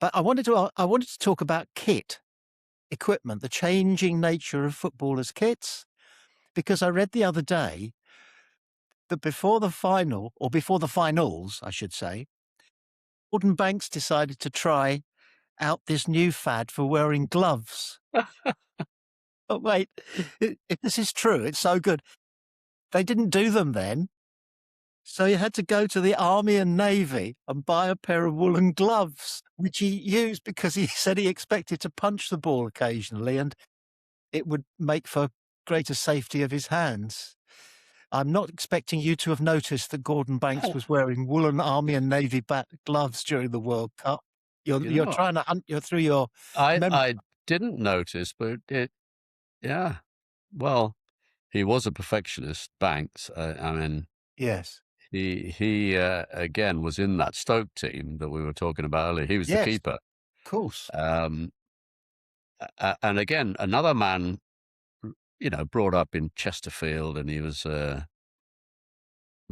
But I wanted to talk about kit, equipment, the changing nature of footballers' kits, because I read the other day that before the final, or before the finals, I should say, Gordon Banks decided to try out this new fad for wearing gloves. But wait, if this is true, it's so good. They didn't do them then. So he had to go to the Army and Navy and buy a pair of woolen gloves, which he used because he said he expected to punch the ball occasionally and it would make for greater safety of his hands. I'm not expecting you to have noticed that Gordon Banks was wearing woolen Army and Navy gloves during the World Cup. You're, You you're know, trying to hunt through your memory. I didn't notice, but yeah. Well, he was a perfectionist, Banks. I mean, Yes. he again was in that Stoke team that we were talking about earlier. He was the Yes, keeper. of course. Um, and again, another man, brought up in Chesterfield, and he was, I'm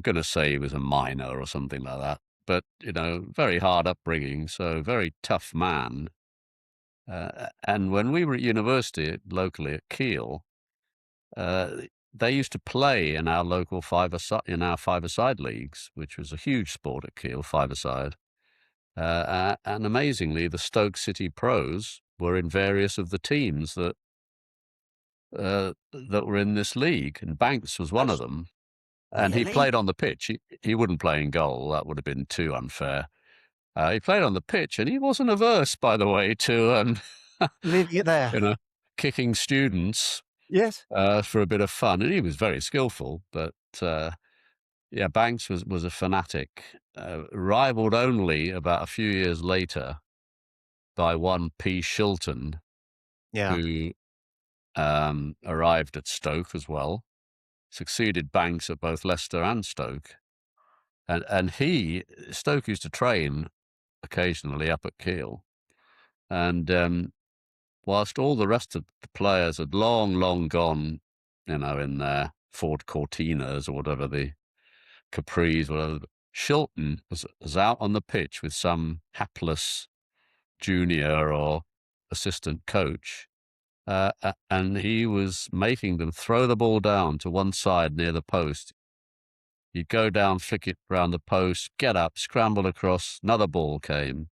going to say he was a miner or something like that. But, very hard upbringing, so very tough man. And when we were at university, locally at Kiel, they used to play in our local five-a-side leagues, which was a huge sport at Kiel, five-a-side. And amazingly, the Stoke City pros were in various of the teams that were in this league, and Banks was one of them. And he Really? played on the pitch. He wouldn't play in goal; that would have been too unfair. He played on the pitch, and he wasn't averse, by the way, to Leaving it there. kicking students Yes. for a bit of fun. And he was very skillful, but yeah, Banks was a fanatic, rivaled only about a few years later by one P. Shilton, Yeah. who arrived at Stoke as well, succeeded Banks at both Leicester and Stoke. And Stoke used to train occasionally up at Kiel. And whilst all the rest of the players had long, long gone, in their Ford Cortinas or whatever, the Capris, whatever, Shilton was out on the pitch with some hapless junior or assistant coach. And he was making them throw the ball down to one side near the post. He'd go down, flick it round the post, get up, scramble across, another ball came.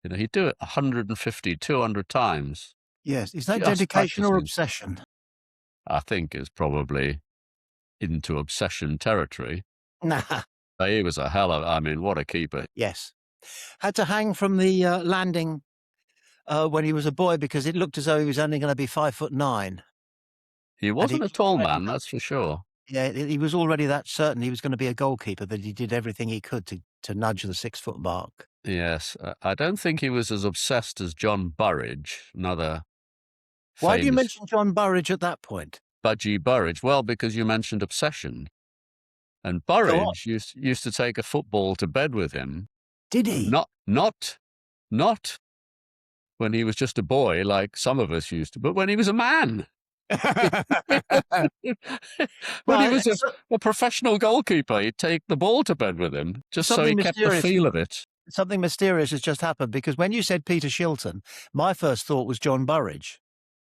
He'd do it 150, 200 times. Yes. Is that Just dedication or practicing. obsession? I think it's probably into obsession territory. Nah. But he was what a keeper. Yes. Had to hang from the landing when he was a boy because it looked as though he was only going to be 5'9". He wasn't a tall man, that's for sure. Yeah, he was already that certain he was going to be a goalkeeper that he did everything he could to nudge the 6-foot mark. Yes. I don't think he was as obsessed as John Burridge, another Why do you famous mention John Burridge at that point? Budgie Burridge. Well, because you mentioned obsession. And Burridge used to take a football to bed with him. Did he? Not when he was just a boy, like some of us used to, but when he was a man. When he was a professional goalkeeper, he'd take the ball to bed with him just so he kept the feel of it. Something mysterious has just happened because when you said Peter Shilton, my first thought was John Burridge.